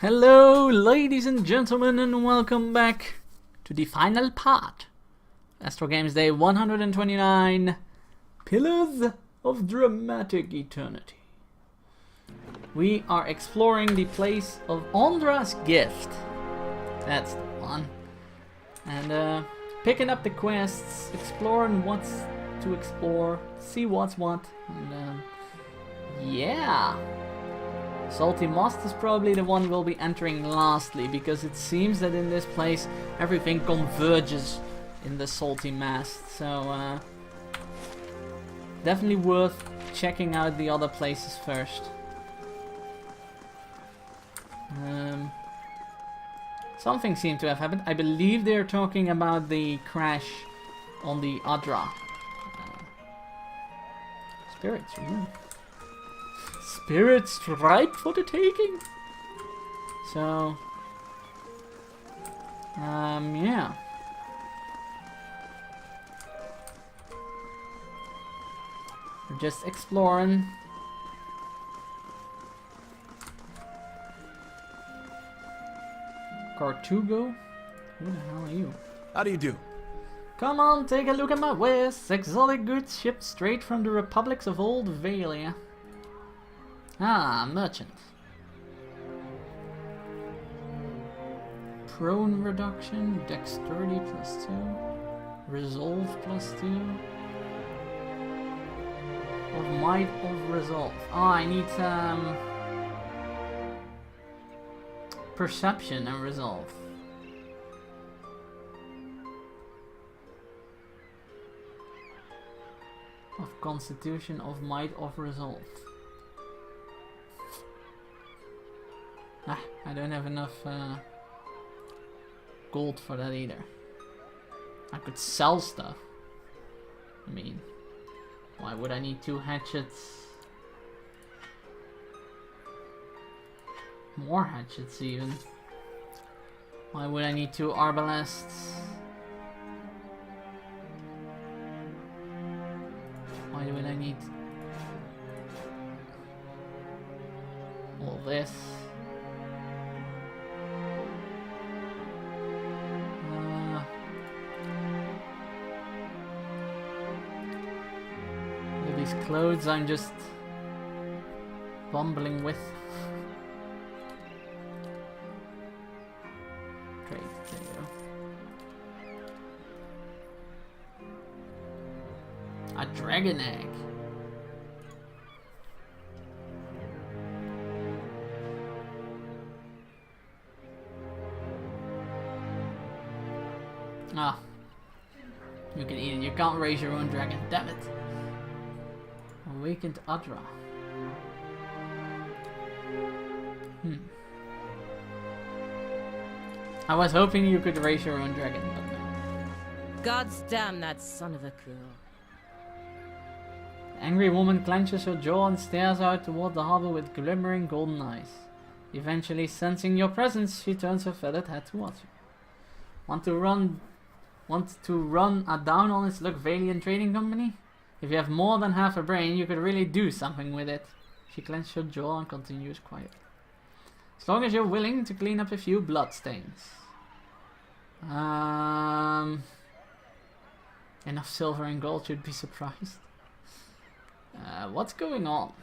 Hello, ladies and gentlemen, and welcome back to the final part. AstralGames Day 129, Pillars of Dramatic Eternity. We are exploring the place of Ondra's Gift. That's the one. And picking up the quests, exploring what's to explore, see what's what, and yeah. Salty Mast is probably the one we'll be entering lastly, because it seems that in this place everything converges in the Salty Mast. So definitely worth checking out the other places first. Something seemed to have happened. I believe they're talking about the crash on the Adra. Spirits, ooh. Spirits ripe for the taking. So, yeah. We're just exploring. Cartugo? Who the hell are you? How do you do? Come on, take a look at my wares. Exotic goods shipped straight from the republics of Old Valia. Ah, merchant. Prone reduction, dexterity +2, resolve +2, or might of resolve. Oh, I need perception and resolve. Of constitution, of might of resolve. I don't have enough gold for that either. I could sell stuff. I mean, why would I need 2 hatchets? More hatchets even. Why would I need 2 arbalests? Why would I need all this? Clothes I'm just bumbling with. Great, there you go. A dragon egg. Ah. You can eat it. You can't raise your own dragon. Damn it. Awakened Adra. I was hoping you could raise your own dragon, but no. Gods damn that son of a girl. The angry woman clenches her jaw and stares out toward the harbor with glimmering golden eyes. Eventually, sensing your presence, she turns her feathered head towards you. Want to run a down on its Valiant trading company? If you have more than half a brain, you could really do something with it. She clenches her jaw and continues quietly. As long as you're willing to clean up a few bloodstains. Enough silver and gold, you'd be surprised. What's going on?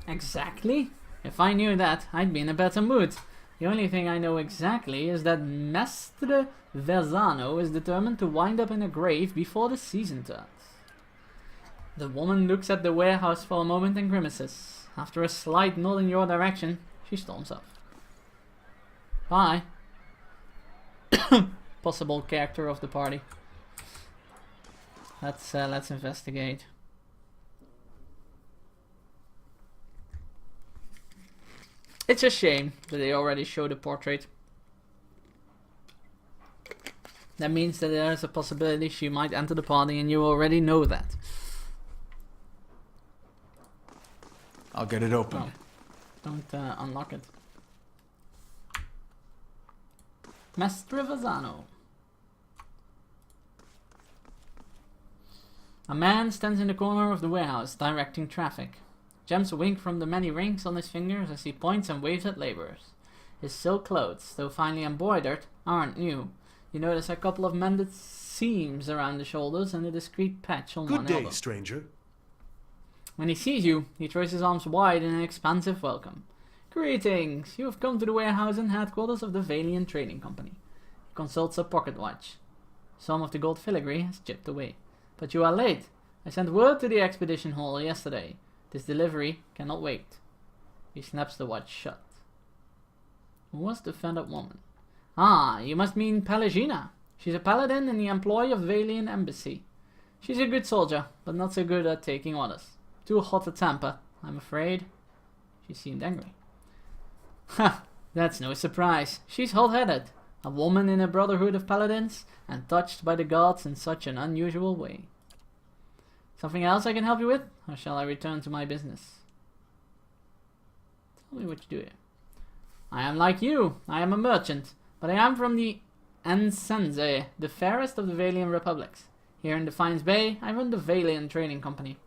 Exactly? If I knew that, I'd be in a better mood. The only thing I know exactly is that Mestre Verzano is determined to wind up in a grave before the season turns. The woman looks at the warehouse for a moment and grimaces. After a slight nod in your direction, she storms off. Bye. Possible character of the party. Let's investigate. It's a shame that they already showed a portrait. That means that there is a possibility she might enter the party and you already know that. I'll get it open. Oh, don't unlock it. Mestre Verzano. A man stands in the corner of the warehouse, directing traffic. Gems wink from the many rings on his fingers as he points and waves at laborers. His silk clothes, though finely embroidered, aren't new. You notice a couple of mended seams around the shoulders and a discreet patch on one Good day, elbow. stranger. When he sees you, he throws his arms wide in an expansive welcome. Greetings! You have come to the warehouse and headquarters of the Valiant Trading Company. He consults a pocket watch. Some of the gold filigree has chipped away. But you are late. I sent word to the expedition hall yesterday. This delivery cannot wait. He snaps the watch shut. Who was the feathered woman? Ah, you must mean Pelagina. She's a paladin in the employ of Valiant Embassy. She's a good soldier, but not so good at taking orders. Too hot a temper, I'm afraid. She seemed angry. Ha! That's no surprise. She's hot-headed. A woman in a brotherhood of paladins, and touched by the gods in such an unusual way. Something else I can help you with, or shall I return to my business? Tell me what you do here. I am like you. I am a merchant, but I am from the Ensense, the fairest of the Valiant republics. Here in Defiance Bay, I run the Valiant Trading Company.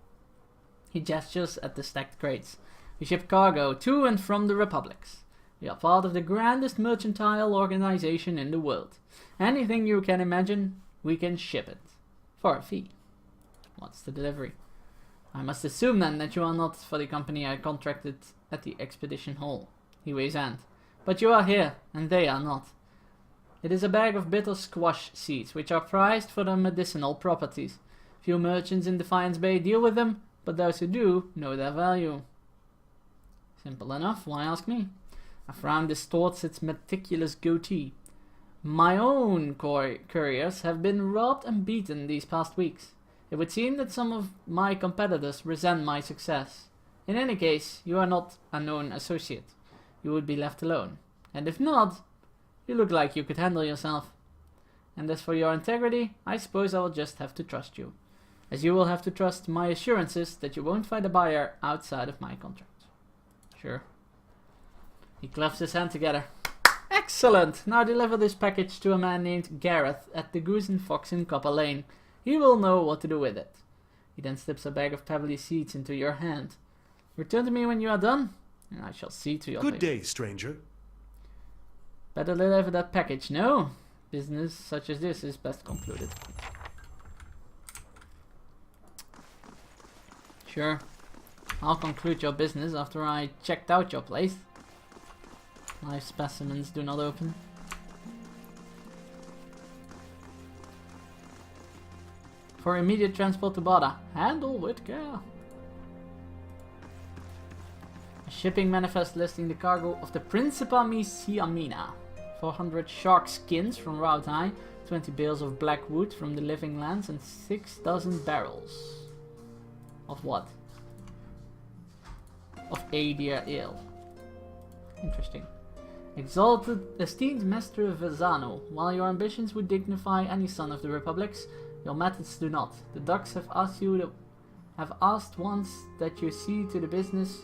He gestures at the stacked crates. We ship cargo to and from the republics. We are part of the grandest mercantile organization in the world. Anything you can imagine, we can ship it. For a fee. What's the delivery? I must assume then that you are not for the company I contracted at the expedition hall. He waves hand. But you are here, and they are not. It is a bag of bitter squash seeds, which are prized for their medicinal properties. Few merchants in Defiance Bay deal with them, but those who do know their value. Simple enough, why ask me? A frown distorts its meticulous goatee. My own couriers have been robbed and beaten these past weeks. It would seem that some of my competitors resent my success. In any case, you are not a known associate. You would be left alone. And if not, you look like you could handle yourself. And as for your integrity, I suppose I will just have to trust you. As you will have to trust my assurances that you won't find a buyer outside of my contract. Sure. He claps his hands together. Excellent! Now deliver this package to a man named Gareth at the Goose and Fox in Copper Lane. He will know what to do with it. He then slips a bag of pebbly seeds into your hand. Return to me when you are done, and I shall see to your Good favor. day, stranger. Better deliver that package, no? Business such as this is best concluded. Sure. I'll conclude your business after I checked out your place. Live specimens do not open. For immediate transport to Bada. Handle with care. A shipping manifest listing the cargo of the Principa Misiamina. 400 shark skins from Rautai, 20 bales of black wood from the Living Lands, and 6 dozen barrels. Of what? Of Adir Ale. Interesting. Exalted, esteemed Master Vezano, while your ambitions would dignify any son of the republics, your methods do not. The ducks have asked once that you see to the business.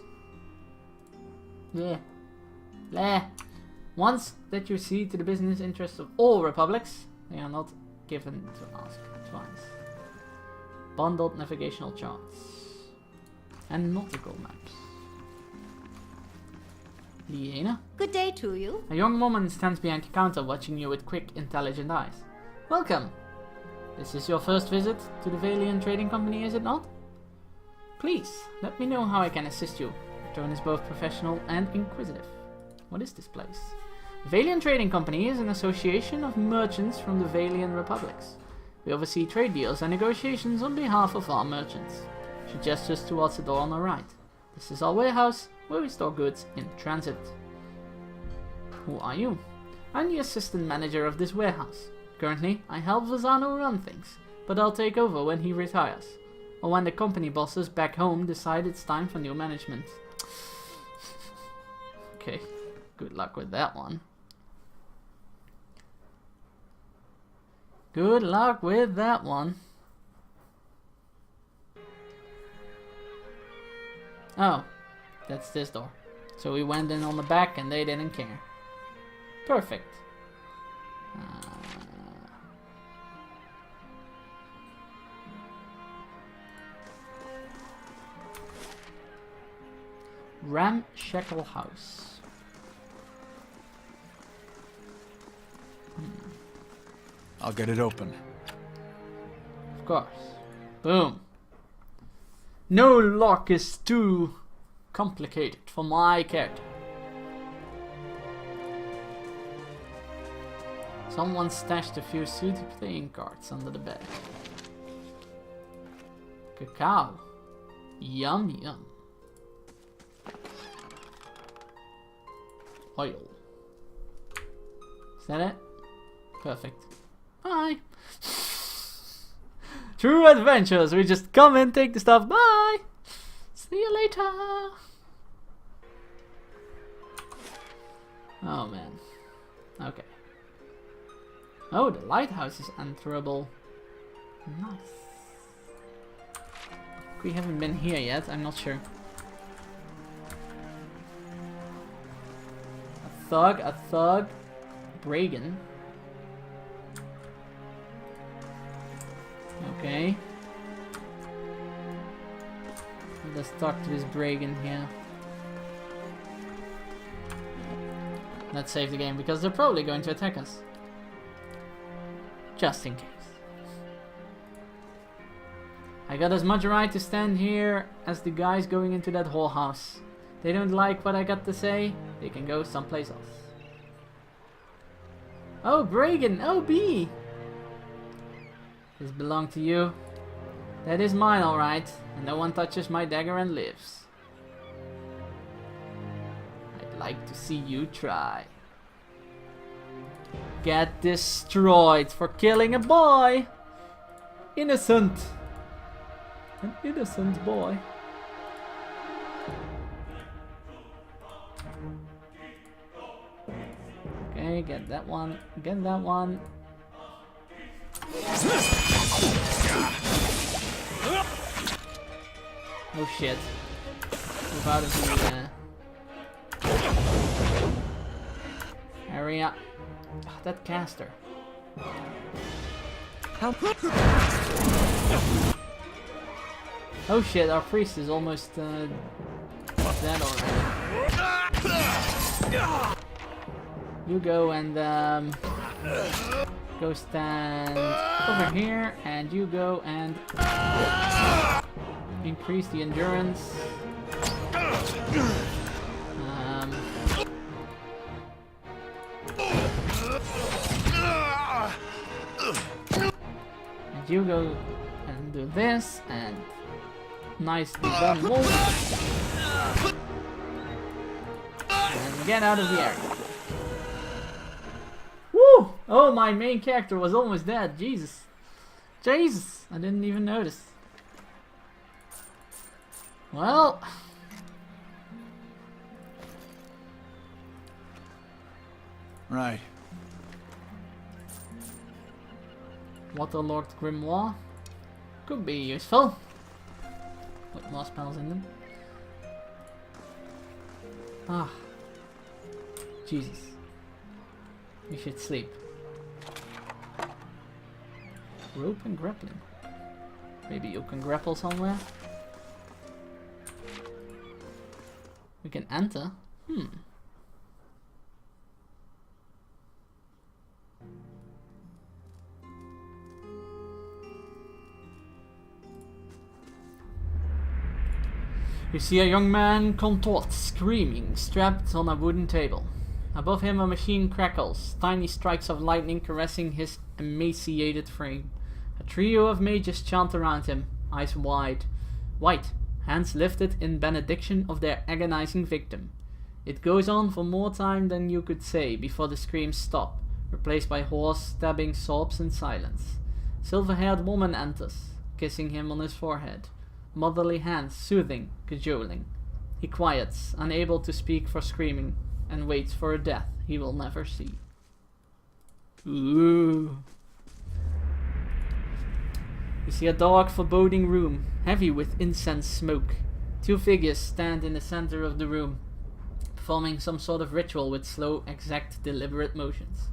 Once that you see to the business interests of all republics, they are not given to ask twice. Bundled navigational charts and nautical maps. Liena? Good day to you. A young woman stands behind the counter watching you with quick, intelligent eyes. Welcome. This is your first visit to the Valiant Trading Company, is it not? Please, let me know how I can assist you. Your tone is both professional and inquisitive. What is this place? Valiant Trading Company is an association of merchants from the Valiant republics. We oversee trade deals and negotiations on behalf of our merchants. She gestures towards the door on the right. This is our warehouse, where we store goods in transit. Who are you? I'm the assistant manager of this warehouse. Currently, I help Vazano run things, but I'll take over when he retires, or when the company bosses back home decide it's time for new management. Okay, good luck with that one. Good luck with that one. Oh, that's this door. So we went in on the back and they didn't care. Perfect. Ramshackle house. I'll get it open. Of course. Boom. No lock is too complicated for my character. Someone stashed a few suited playing cards under the bed. Cacao. Yum yum. Oil. Is that it? Perfect. Bye. True adventures. We just come and take the stuff. Bye. See you later. Oh man. Okay. Oh, the lighthouse is enterable. Nice. We haven't been here yet. I'm not sure. A thug. Bragan. Okay. Let's talk to this Bragan here. Let's save the game because they're probably going to attack us. Just in case. I got as much right to stand here as the guys going into that whorehouse. They don't like what I got to say, they can go someplace else. Oh, Bragan! Oh, B! This belongs to you. That is mine, alright. And no one touches my dagger and lives. I'd like to see you try. Get destroyed for killing a boy! Innocent! An innocent boy. Okay, get that one. Get that one. Oh shit. Move out of the area. Oh, that caster. Oh shit, our priest is almost dead already. You go and go stand over here, and you go and increase the endurance. And you go and do this, and nicely done, wolf. And get out of the area. Woo! Oh, my main character was almost dead. Jesus. Jesus! I didn't even notice. Well. Right. Waterlord Grimoire. Could be useful. With more spells in them. Ah. Jesus. We should sleep. Rope and grappling. Maybe you can grapple somewhere. We can enter. You see a young man contort, screaming, strapped on a wooden table. Above him a machine crackles, tiny strikes of lightning caressing his emaciated frame. A trio of mages chant around him, eyes wide, white, hands lifted in benediction of their agonizing victim. It goes on for more time than you could say before the screams stop, replaced by hoarse, stabbing sobs and silence. Silver-haired woman enters, kissing him on his forehead. Motherly hands soothing, cajoling. He quiets, unable to speak for screaming, and waits for a death he will never see. Ooh. You see a dark, foreboding room, heavy with incense smoke. Two figures stand in the center of the room, performing some sort of ritual with slow, exact, deliberate motions.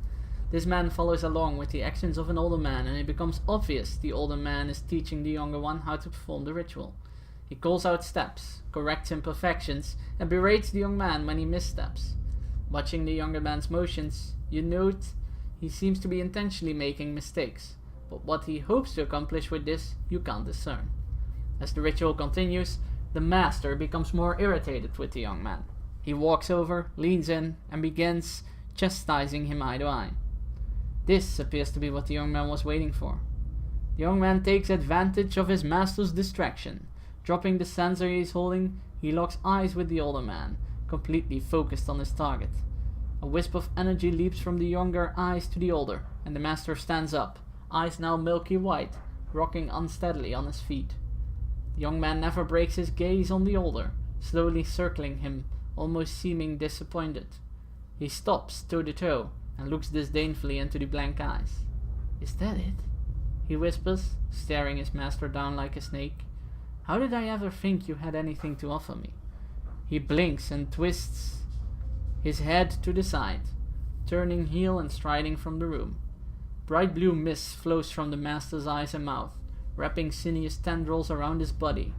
This man follows along with the actions of an older man, and it becomes obvious the older man is teaching the younger one how to perform the ritual. He calls out steps, corrects imperfections, and berates the young man when he missteps. Watching the younger man's motions, you note he seems to be intentionally making mistakes, but what he hopes to accomplish with this, you can't discern. As the ritual continues, the master becomes more irritated with the young man. He walks over, leans in, and begins chastising him eye to eye. This appears to be what the young man was waiting for. The young man takes advantage of his master's distraction. Dropping the censer he is holding, he locks eyes with the older man, completely focused on his target. A wisp of energy leaps from the younger eyes to the older, and the master stands up, eyes now milky white, rocking unsteadily on his feet. The young man never breaks his gaze on the older, slowly circling him, almost seeming disappointed. He stops toe to toe and looks disdainfully into the blank eyes. "Is that it?" he whispers, staring his master down like a snake. "How did I ever think you had anything to offer me?" He blinks and twists his head to the side, turning heel and striding from the room. Bright blue mist flows from the master's eyes and mouth, wrapping sinuous tendrils around his body.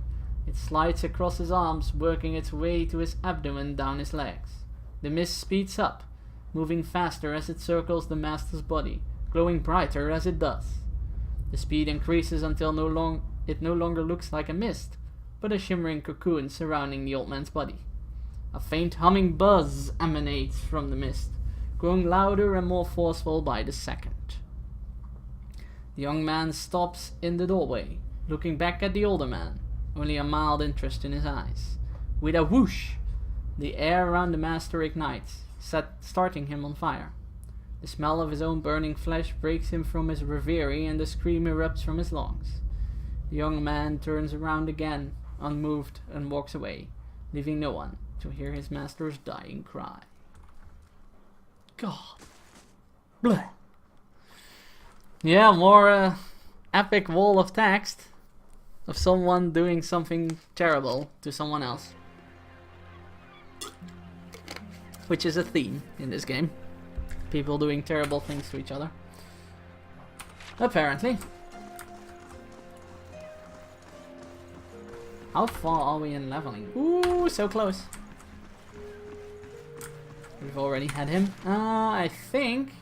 It slides across his arms, working its way to his abdomen down his legs. The mist speeds up, moving faster as it circles the master's body, glowing brighter as it does. The speed increases until it no longer looks like a mist, but a shimmering cocoon surrounding the old man's body. A faint humming buzz emanates from the mist, growing louder and more forceful by the second. The young man stops in the doorway, looking back at the older man, only a mild interest in his eyes. With a whoosh, the air around the master ignites, starting him on fire. The smell of his own burning flesh breaks him from his reverie, and a scream erupts from his lungs. The young man turns around again, unmoved, and walks away, leaving no one to hear his master's dying cry. God. Blech. Yeah, more epic wall of text of someone doing something terrible to someone else. Which is a theme in this game. People doing terrible things to each other. Apparently. How far are we in leveling? Ooh, so close. We've already had him. I think.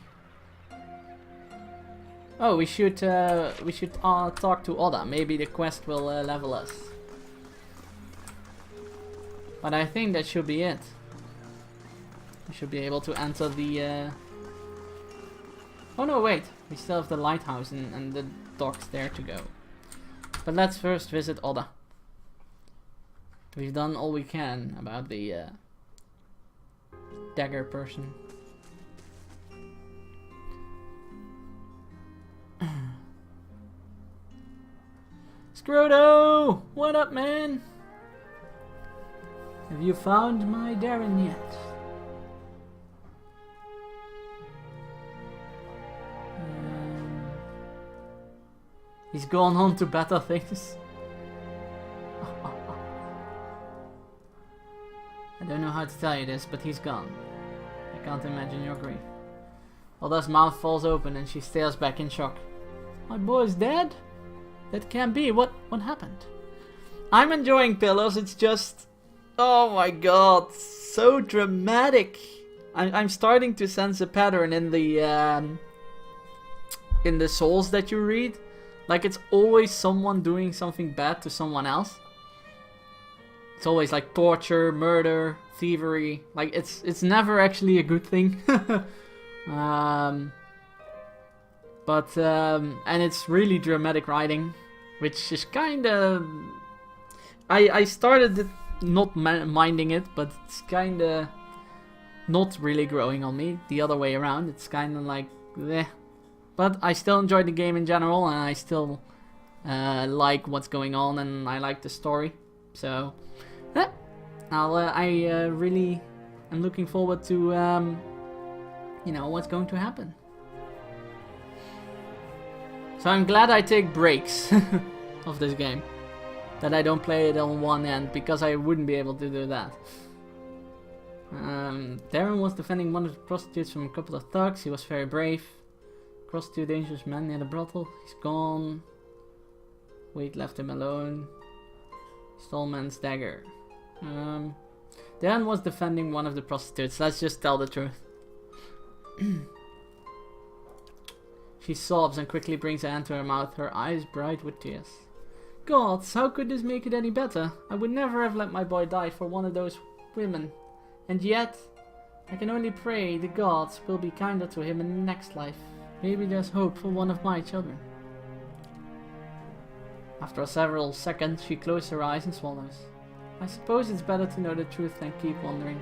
Oh, we should talk to Oda. Maybe the quest will level us. But I think that should be it. We should be able to enter the. Oh no, wait. We still have the lighthouse and the docks there to go. But let's first visit Oda. We've done all we can about the dagger person. Scroto! What up, man? Have you found my Darren yet? He's gone on to better things. I don't know how to tell you this, but he's gone. I can't imagine your grief. Oda's mouth falls open and she stares back in shock. My boy's dead? That can't be. What happened? I'm enjoying Pillars. It's just, oh my god, so dramatic. I'm starting to sense a pattern in the souls that you read. Like it's always someone doing something bad to someone else. It's always like torture, murder, thievery. Like it's never actually a good thing. And it's really dramatic writing, which is kind of. I started it not minding it, but it's kind of not really growing on me. The other way around, it's kind of like, eh. But I still enjoy the game in general, and I still like what's going on, and I like the story. So, I really am looking forward to, what's going to happen. So I'm glad I take breaks of this game. That I don't play it on one end, because I wouldn't be able to do that. Darren was defending one of the prostitutes from a couple of thugs. He was very brave. Crossed two dangerous men near the brothel. He's gone. Wade left him alone. Stallman's dagger. Dan was defending one of the prostitutes. Let's just tell the truth. She sobs and quickly brings a hand to her mouth, her eyes bright with tears. Gods, how could this make it any better? I would never have let my boy die for one of those women. And yet, I can only pray the gods will be kinder to him in the next life. Maybe there's hope for one of my children. After several seconds, she closes her eyes and swallows. I suppose it's better to know the truth than keep wondering.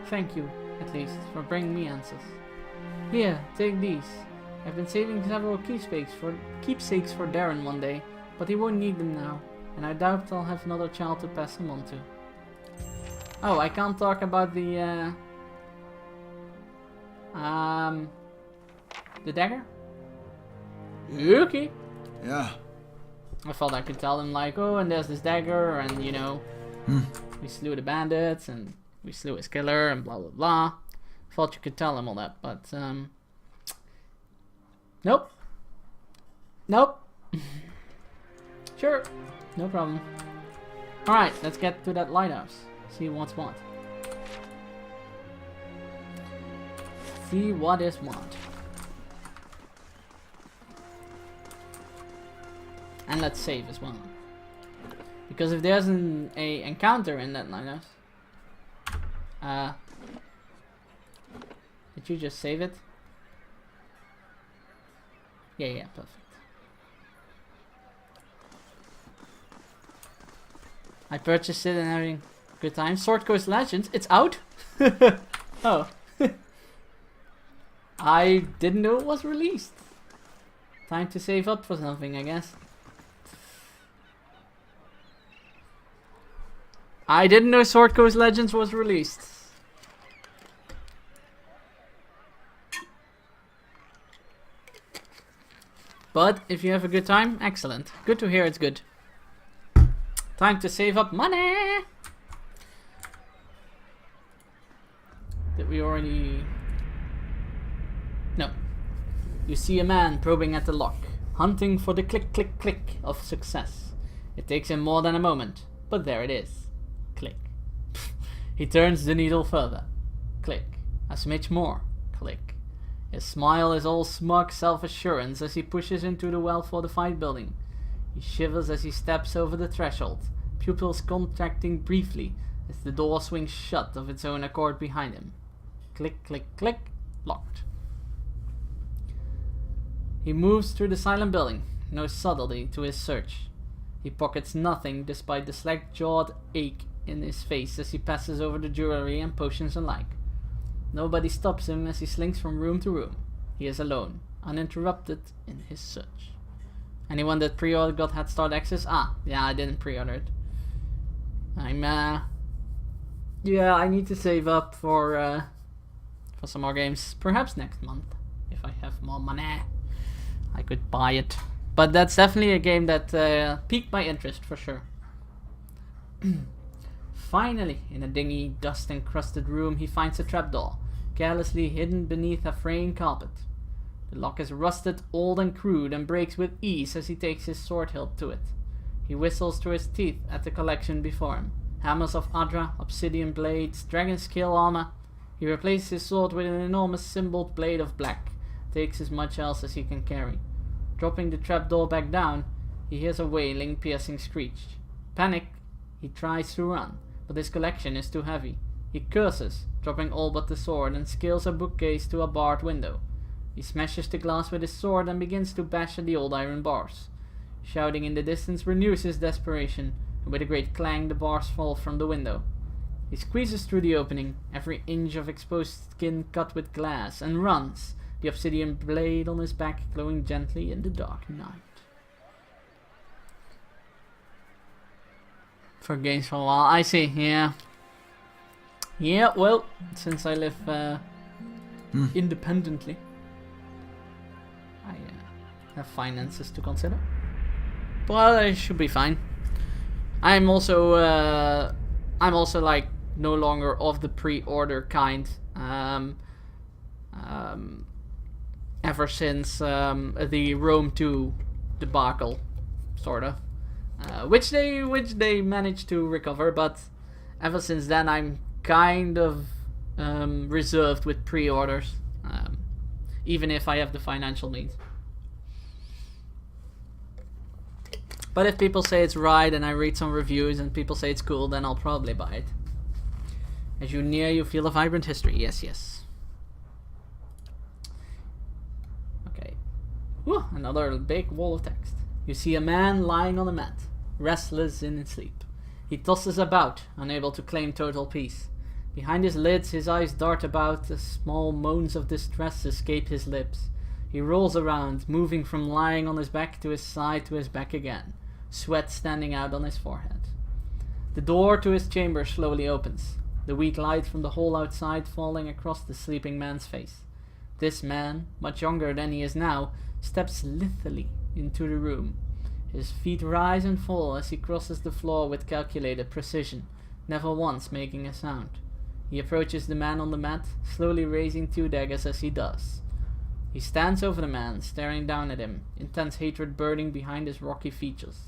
Thank you, at least, for bringing me answers. Here, take these. I've been saving several keepsakes for Darren one day, but he won't need them now, and I doubt I'll have another child to pass them on to. Oh, I can't talk about the dagger? Okay. Yeah. I thought I could tell him like, oh, and there's this dagger, and you know, we slew the bandits, and we slew his killer, and blah blah blah. Thought you could tell him all that, but nope. Nope. Sure, no problem. Alright, let's get to that lighthouse. See what's what. See what is what. And let's save as well. Because if there's an encounter in that lighthouse. Did you just save it? Yeah, perfect. I purchased it and having a good time. Sword Coast Legends, it's out? Oh. I didn't know it was released. Time to save up for something, I guess. I didn't know Sword Coast Legends was released. But if you have a good time, excellent. Good to hear it's good. Time to save up money! Did we already... No. You see a man probing at the lock, hunting for the click click click of success. It takes him more than a moment, but there it is. Click. He turns the needle further. Click. A smidge more. Click. His smile is all smug self-assurance as he pushes into the well-fortified building. He shivers as he steps over the threshold, pupils contracting briefly as the door swings shut of its own accord behind him. Click, click, click. Locked. He moves through the silent building, no subtlety to his search. He pockets nothing despite the slack-jawed ache in his face as he passes over the jewelry and potions alike. Nobody stops him as he slinks from room to room. He is alone, uninterrupted in his search. Anyone that pre-ordered got head start access? Ah, yeah, I didn't pre-order it. Yeah, I need to save up for some more games. Perhaps next month, if I have more money, I could buy it. But that's definitely a game that piqued my interest for sure. Finally, in a dingy, dust-encrusted room, he finds a trapdoor, carelessly hidden beneath a fraying carpet. The lock is rusted, old and crude, and breaks with ease as he takes his sword hilt to it. He whistles through his teeth at the collection before him. Hammers of Adra, obsidian blades, dragon scale armor. He replaces his sword with an enormous symboled blade of black, takes as much else as he can carry. Dropping the trapdoor back down, he hears a wailing, piercing screech. Panic, he tries to run, but his collection is too heavy. He curses, dropping all but the sword, and scales a bookcase to a barred window. He smashes the glass with his sword and begins to bash at the old iron bars. Shouting in the distance renews his desperation, and with a great clang the bars fall from the window. He squeezes through the opening, every inch of exposed skin cut with glass, and runs, the obsidian blade on his back glowing gently in the dark night. For games for a while, I see, yeah. Yeah, well, since I live independently, I have finances to consider. But I should be fine. I'm also like no longer of the pre-order kind. Ever since the Rome 2 debacle, sort of. which they managed to recover, but ever since then I'm kind of reserved with pre-orders, even if I have the financial means. But if people say it's right and I read some reviews and people say it's cool, then I'll probably buy it. As you near, you feel a vibrant history. Yes, yes. Okay. Whew, another big wall of text. You see a man lying on a mat, restless in his sleep. He tosses about, unable to claim total peace. Behind his lids, his eyes dart about as small moans of distress escape his lips. He rolls around, moving from lying on his back to his side to his back again, sweat standing out on his forehead. The door to his chamber slowly opens, the weak light from the hole outside falling across the sleeping man's face. This man, much younger than he is now, steps lithely into the room. His feet rise and fall as he crosses the floor with calculated precision, never once making a sound. He approaches the man on the mat, slowly raising 2 daggers as he does. He stands over the man, staring down at him, intense hatred burning behind his rocky features.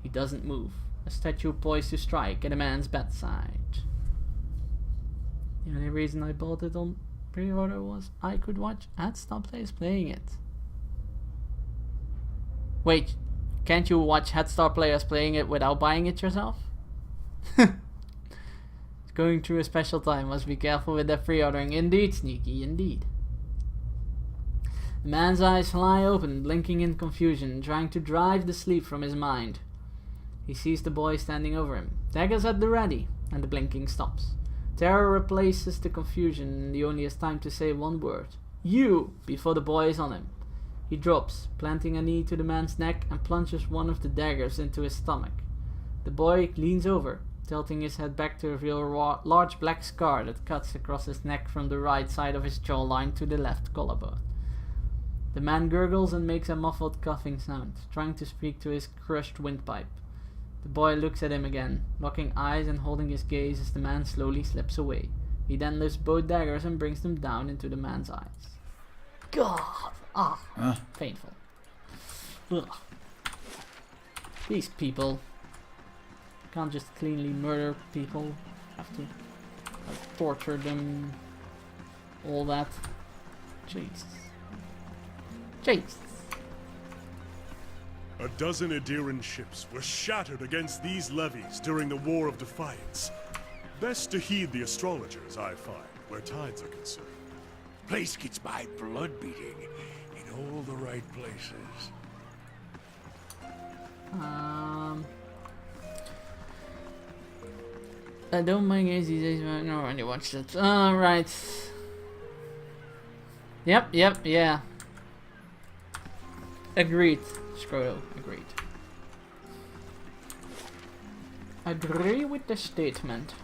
He doesn't move, a statue poised to strike at a man's bedside. The only reason I bought it on pre-order was I could watch AstralGames playing it. Wait, can't you watch Headstar players playing it without buying it yourself? Going through a special time, must be careful with that pre-ordering. Indeed, sneaky, indeed. The man's eyes fly open, blinking in confusion, trying to drive the sleep from his mind. He sees the boy standing over him, daggers at the ready, and the blinking stops. Terror replaces the confusion, and he only has time to say one word, "You!" before the boy is on him. He drops, planting a knee to the man's neck, and plunges one of the daggers into his stomach. The boy leans over, tilting his head back to reveal a large black scar that cuts across his neck from the right side of his jawline to the left collarbone. The man gurgles and makes a muffled coughing sound, trying to speak to his crushed windpipe. The boy looks at him again, locking eyes and holding his gaze as the man slowly slips away. He then lifts both daggers and brings them down into the man's eyes. God! Painful. Ugh. These people can't just cleanly murder people, have to torture them, all that. Jesus. Jesus. A dozen Adiran ships were shattered against these levies during the War of Defiance. Best to heed the astrologers, I find, where tides are concerned. Place gets my blood beating in all the right places. I don't mind these days, but no, I already watched it. Right. Yep, yeah. Agreed, Scroto, agreed. Agree with the statement.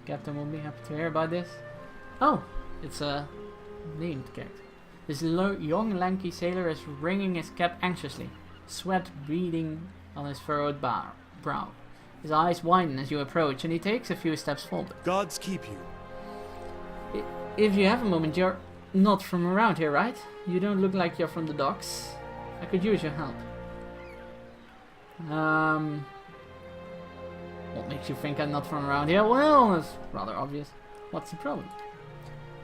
Captain will be happy to hear about this. Oh, it's a named character. This young lanky sailor is wringing his cap anxiously, sweat beading on his furrowed brow. His eyes widen as you approach, and he takes a few steps forward. Gods keep you. If you have a moment, you're not from around here, right? You don't look like you're from the docks. I could use your help. What makes you think I'm not from around here? Well, it's rather obvious. What's the problem?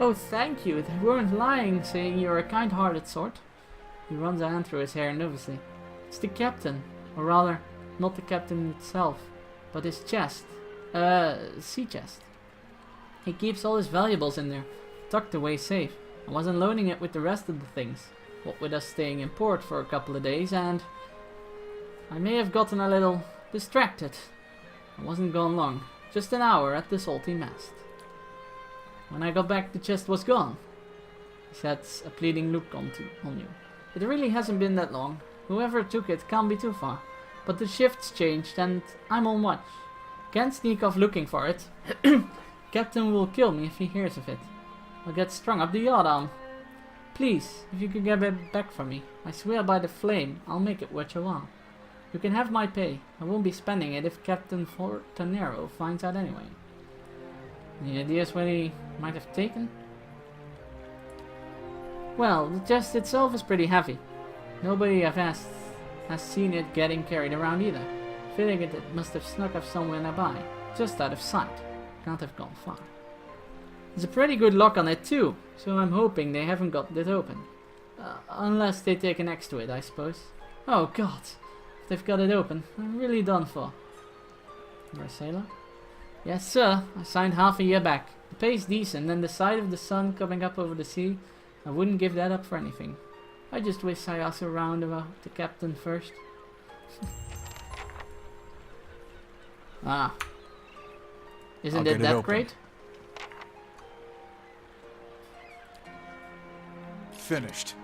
Oh, thank you. They weren't lying, saying you're a kind-hearted sort. He runs a hand through his hair nervously. It's the captain. Or rather, not the captain itself, but his chest. Sea chest. He keeps all his valuables in there, tucked away safe. I wasn't loading it with the rest of the things, what with us staying in port for a couple of days, and I may have gotten a little distracted. I wasn't gone long, just an hour at the salty mast. When I got back, the chest was gone. He sets a pleading look on you. It really hasn't been that long. Whoever took it can't be too far, but the shift's changed and I'm on watch. Can't sneak off looking for it. Captain will kill me if he hears of it. I'll get strung up the yardarm. Please, if you could get it back for me, I swear by the flame, I'll make it worth your while. You can have my pay. I won't be spending it if Captain Fortanero finds out anyway. Any ideas what he might have taken? Well, the chest itself is pretty heavy. Nobody I've asked has seen it getting carried around either. Feeling it must have snuck up somewhere nearby, just out of sight. Can't have gone far. There's a pretty good lock on it too, so I'm hoping they haven't got it open. Unless they take an axe to it, I suppose. Oh god, if they've got it open, I'm really done for. You're a sailor? Yes sir, I signed half a year back. The pay's decent, and the sight of the sun coming up over the sea, I wouldn't give that up for anything. I just wish I asked around about the captain first. Ah. Isn't it that great? Finished.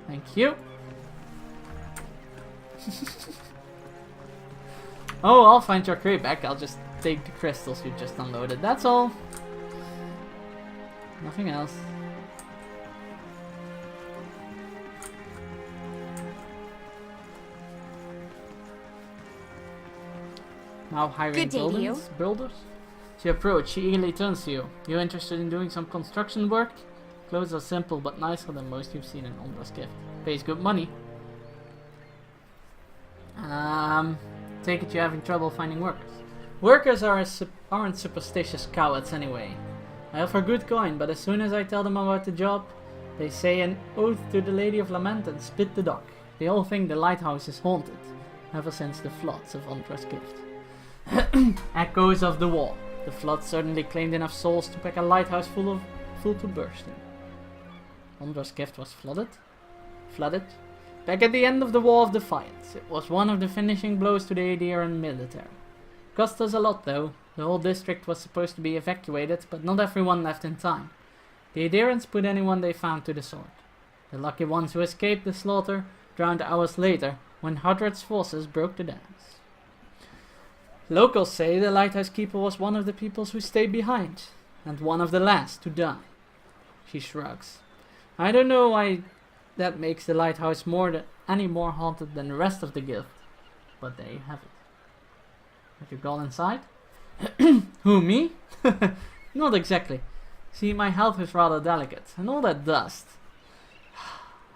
Thank you. Oh, I'll find your crate back. I'll just take the crystals you just unloaded. That's all. Nothing else. Now hiring builders. As you approach, she eagerly turns to you. You interested in doing some construction work? Clothes are simple but nicer than most you've seen in Ondra's gift. Pays good money. Take it you're having trouble finding workers. Workers aren't superstitious cowards anyway. I offer good coin, but as soon as I tell them about the job, they say an oath to the Lady of Lament and spit the dock. They all think the lighthouse is haunted, ever since the floods of Ondra's gift. Echoes of the war. The flood certainly claimed enough souls to pack a lighthouse full to bursting. Ondra's gift was flooded? Back at the end of the War of Defiance, it was one of the finishing blows to the Adirian military. Cost us a lot though. The whole district was supposed to be evacuated, but not everyone left in time. The Adirians put anyone they found to the sword. The lucky ones who escaped the slaughter drowned hours later when Hadred's forces broke the dams. Locals say the lighthouse keeper was one of the peoples who stayed behind, and one of the last to die. She shrugs. I don't know why that makes the lighthouse any more haunted than the rest of the guild, but there you have it. Have you gone inside? Who, me? Not exactly. See, my health is rather delicate, and all that dust.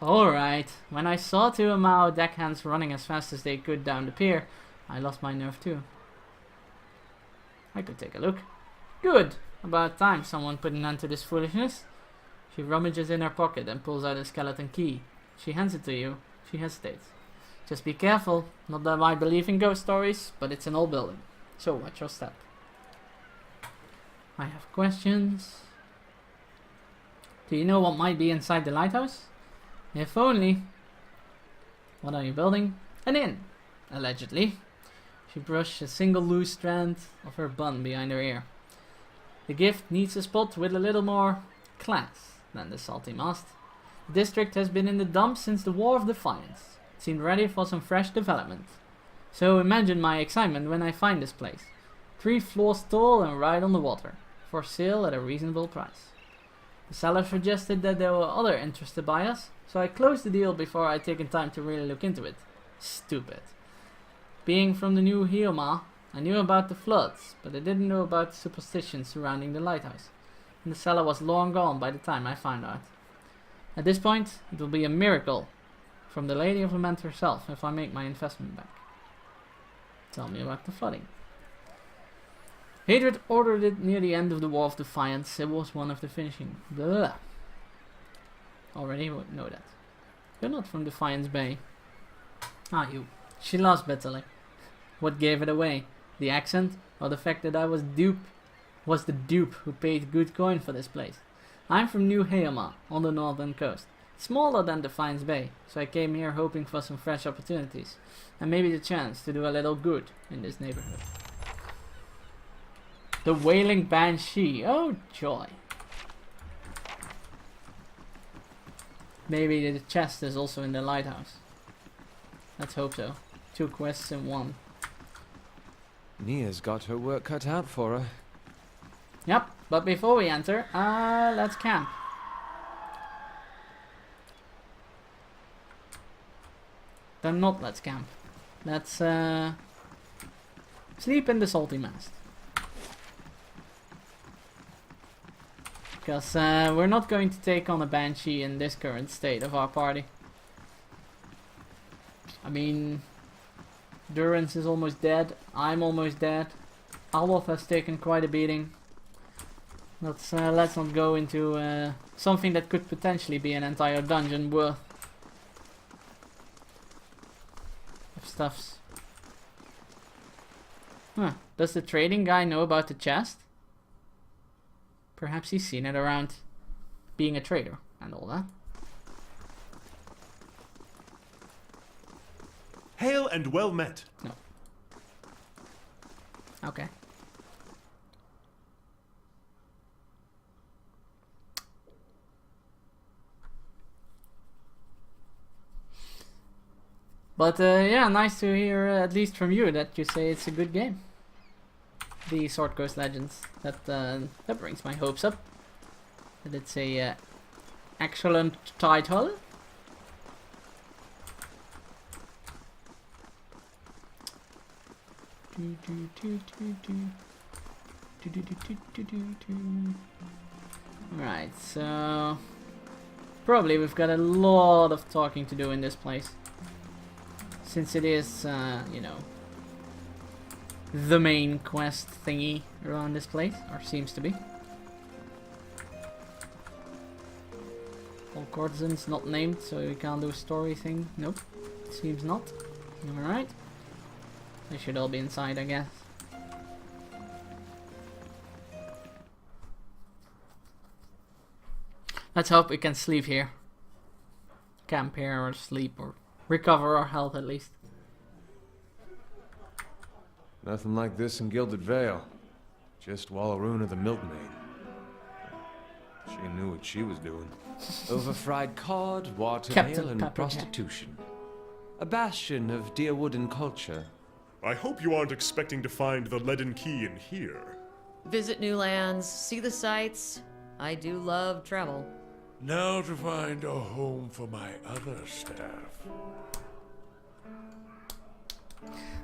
Alright, when I saw two Amao deckhands running as fast as they could down the pier, I lost my nerve too. I could take a look. Good! About time someone put an end to this foolishness. She rummages in her pocket and pulls out a skeleton key. She hands it to you. She hesitates. Just be careful. Not that I believe in ghost stories, but it's an old building. So watch your step. I have questions. Do you know what might be inside the lighthouse? If only. What are you building? An inn. Allegedly. She brushed a single loose strand of her bun behind her ear. The gift needs a spot with a little more class than the salty mast. The district has been in the dumps since the War of Defiance. It seemed ready for some fresh development. So imagine my excitement when I find this place. 3 floors tall and right on the water. For sale at a reasonable price. The seller suggested that there were other interested buyers, so I closed the deal before I'd taken time to really look into it. Stupid. Being from the new Hioma, I knew about the floods, but I didn't know about the superstitions surrounding the lighthouse. And the seller was long gone by the time I found out. At this point, it will be a miracle from the Lady of Lament herself if I make my investment back. Tell me about the flooding. Hadred ordered it near the end of the War of Defiance. It was one of the finishing. Blah. Already know that. You're not from Defiance Bay, are you? She laughs bitterly. What gave it away? The accent, or the fact that I was the dupe who paid good coin for this place? I'm from New Heoma, on the northern coast. Smaller than Defiance Bay, so I came here hoping for some fresh opportunities, and maybe the chance to do a little good in this neighborhood. The Wailing Banshee, oh joy. Maybe the chest is also in the lighthouse. Let's hope so. 2 quests in 1. Nia's got her work cut out for her. Yep, but before we enter, let's camp. Then not let's camp. Let's sleep in the salty mast. Because we're not going to take on a banshee in this current state of our party. I mean, Durance is almost dead. I'm almost dead. Alwoth has taken quite a beating. Let's not go into something that could potentially be an entire dungeon worth of stuffs. Huh. Does the trading guy know about the chest? Perhaps he's seen it around being a trader and all that. Hail and well met. No. Okay. But yeah, nice to hear at least from you that you say it's a good game. The Sword Coast Legends. That brings my hopes up. That it's a excellent title. Right, so probably we've got a lot of talking to do in this place. Since it is, you know, the main quest thingy around this place, or seems to be. All courtesans not named, so we can't do a story thing. Nope, seems not. Alright. They should all be inside, I guess. Let's hope we can sleep here. Camp here, or sleep, or recover our health at least. Nothing like this in Gilded Vale. Just Wallaruna of the Milkmaid. She knew what she was doing. Overfried cod, water ale, and prostitution. A bastion of Deerwooden culture. I hope you aren't expecting to find the leaden key in here. Visit new lands, see the sights. I do love travel. Now to find a home for my other staff.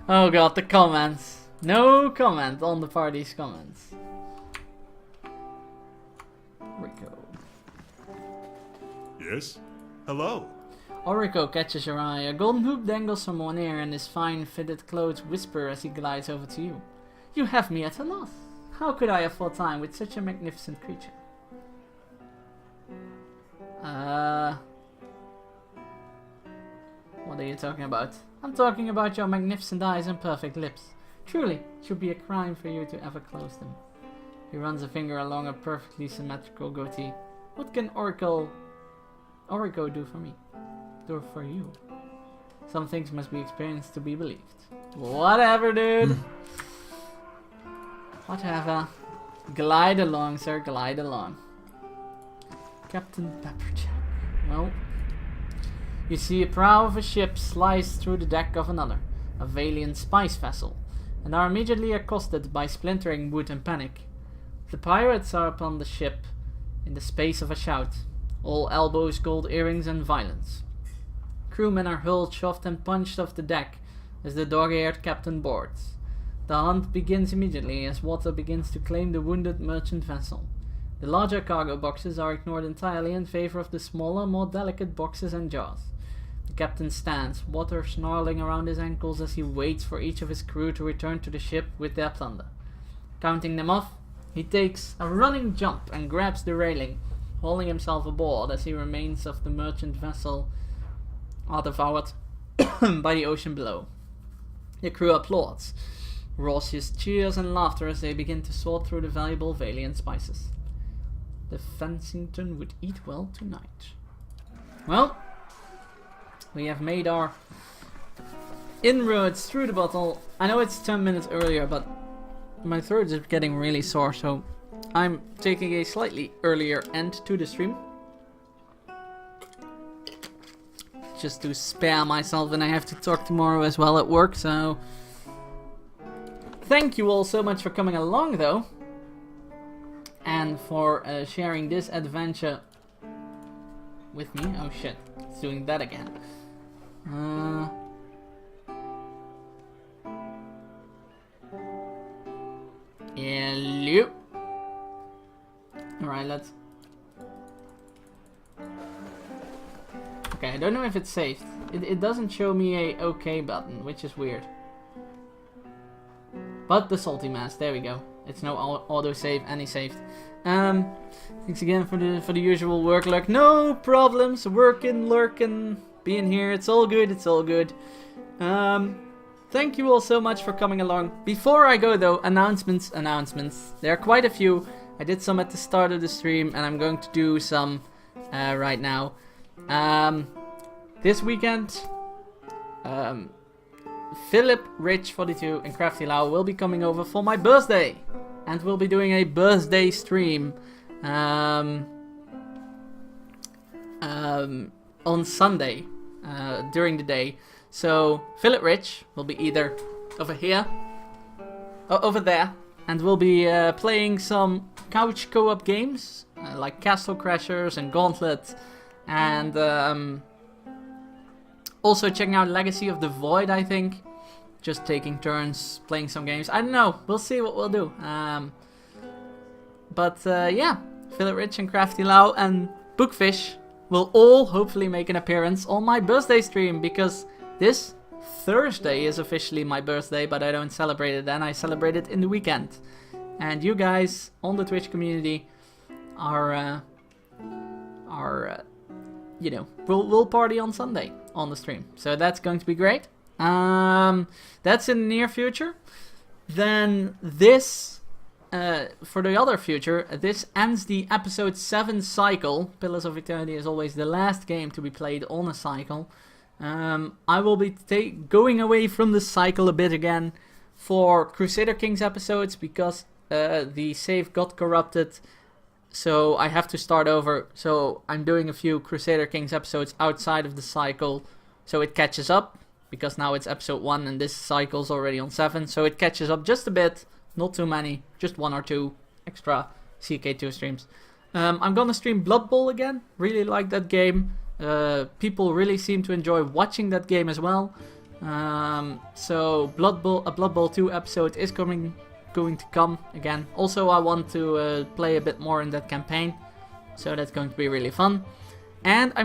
Oh god, the comments. No comment on the party's comments. Rico. Yes? Hello? Orico catches your eye. A golden hoop dangles from one ear, and his fine fitted clothes whisper as he glides over to you. You have me at a loss. How could I afford time with such a magnificent creature? What are you talking about? I'm talking about your magnificent eyes and perfect lips. Truly, it should be a crime for you to ever close them. He runs a finger along a perfectly symmetrical goatee. What can Orico do for me? Do for you? Some things must be experienced to be believed. Whatever, dude. Whatever. Glide along, sir. Glide along. Captain Pepperjack. Well, you see a prow of a ship slice through the deck of another, a Valiant spice vessel, and are immediately accosted by splintering wood and panic. The pirates are upon the ship in the space of a shout, all elbows, gold earrings, and violence. Crewmen are hurled, shoved, and punched off the deck as the dog-eared captain boards. The hunt begins immediately as water begins to claim the wounded merchant vessel. The larger cargo boxes are ignored entirely in favor of the smaller, more delicate boxes and jars. The captain stands, water snarling around his ankles as he waits for each of his crew to return to the ship with their plunder. Counting them off, he takes a running jump and grabs the railing, hauling himself aboard as he remains of the merchant vessel are devoured by the ocean below. The crew applauds, raucous cheers and laughter as they begin to sort through the valuable Valiant spices. The Fensington would eat well tonight. Well, we have made our inroads through the bottle. I know it's 10 minutes earlier, but my throat is getting really sore, so I'm taking a slightly earlier end to the stream. Just to spare myself, and I have to talk tomorrow as well at work, so thank you all so much for coming along, though, and for sharing this adventure with me. Oh shit, it's doing that again. Hello. Alright, let's... Okay, I don't know if it's saved. It doesn't show me a OK button, which is weird. But the salty mask, there we go. It's no autosave, any saved. Thanks again for the usual work luck. No problems, working, lurking, being here. It's all good, it's all good. Thank you all so much for coming along. Before I go though, announcements. There are quite a few. I did some at the start of the stream, and I'm going to do some right now. This weekend, Philip, Rich 42, and Crafty Lau will be coming over for my birthday, and we'll be doing a birthday stream on Sunday during the day. So Philip, Rich will be either over here or over there, and we'll be playing some couch co-op games like Castle Crashers and Gauntlet, and also checking out Legacy of the Void, I think. Just taking turns playing some games. I don't know. We'll see what we'll do. But yeah, Philip, Rich, and Crafty Lau and Bookfish will all hopefully make an appearance on my birthday stream, because this Thursday is officially my birthday, but I don't celebrate it then. I celebrate it in the weekend. And you guys on the Twitch community are you know, we'll party on Sunday on the stream. So that's going to be great. That's in the near future. Then this, for the other future, this ends the episode 7 cycle. Pillars of Eternity is always the last game to be played on a cycle. I will be going away from the cycle a bit again for Crusader Kings episodes, because the save got corrupted. So I have to start over. So I'm doing a few Crusader Kings episodes outside of the cycle, so it catches up, because now it's episode 1 and this cycle's already on 7. So it catches up just a bit, not too many, just 1 or 2 extra CK2 streams. I'm gonna stream Blood Bowl again. Really like that game. People really seem to enjoy watching that game as well. So Blood Bowl 2 episode is going to come again. Also, I want to play a bit more in that campaign, so that's going to be really fun. And I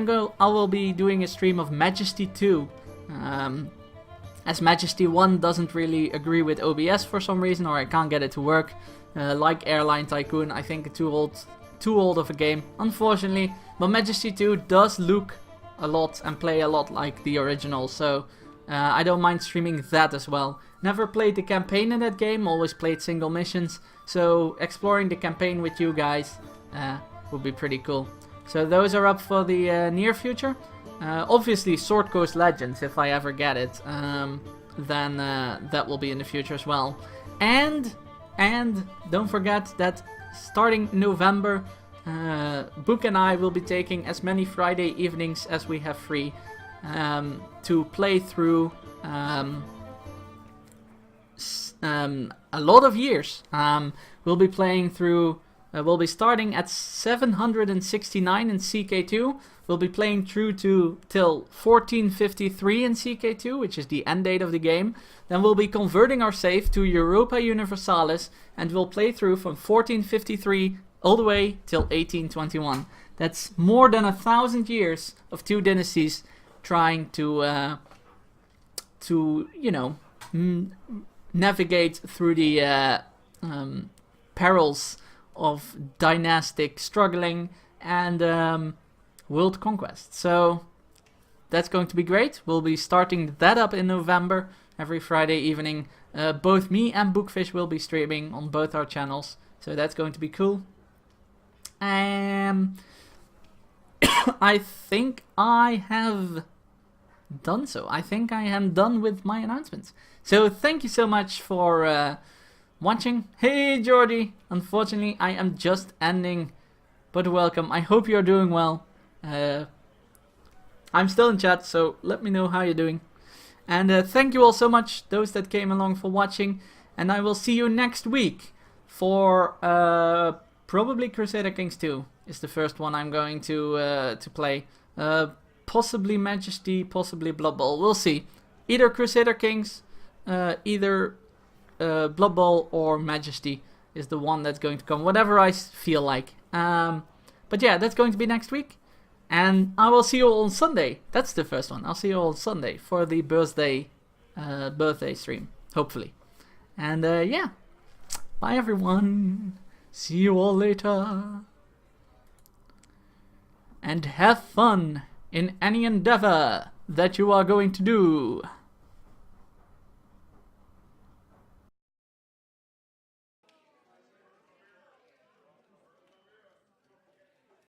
will be doing a stream of Majesty 2. As Majesty 1 doesn't really agree with OBS for some reason, or I can't get it to work. Like Airline Tycoon, I think too old of a game, unfortunately. But Majesty 2 does look a lot and play a lot like the original, so I don't mind streaming that as well. Never played the campaign in that game, always played single missions, so exploring the campaign with you guys would be pretty cool. So those are up for the near future. Obviously Sword Coast Legends, if I ever get it, then that will be in the future as well. And don't forget that starting November, Book and I will be taking as many Friday evenings as we have free to play through a lot of years. We'll be playing through, we'll be starting at 769 in CK2. We'll be playing through till 1453 in CK2, which is the end date of the game. Then we'll be converting our save to Europa Universalis, and we'll play through from 1453 all the way till 1821. That's more than 1,000 years of 2 dynasties trying to you know, navigate through the perils of dynastic struggling and world conquest. So that's going to be great. We'll be starting that up in November every Friday evening. Both me and Bookfish will be streaming on both our channels, so that's going to be cool. I think I have done so. I think I am done with my announcements. So thank you so much for watching. Hey Jordy, unfortunately I am just ending, but welcome. I hope you're doing well. I'm still in chat, so let me know how you're doing. And thank you all so much, those that came along, for watching. And I will see you next week for probably Crusader Kings 2 is the first one I'm going to play. Possibly Majesty, possibly Blood Bowl. We'll see. Either Crusader Kings, either Blood Bowl or Majesty is the one that's going to come. Whatever I feel like. But yeah, that's going to be next week. And I will see you all on Sunday. That's the first one. I'll see you all on Sunday for the birthday stream, hopefully. And yeah, bye everyone. See you all later. And have fun in any endeavor that you are going to do.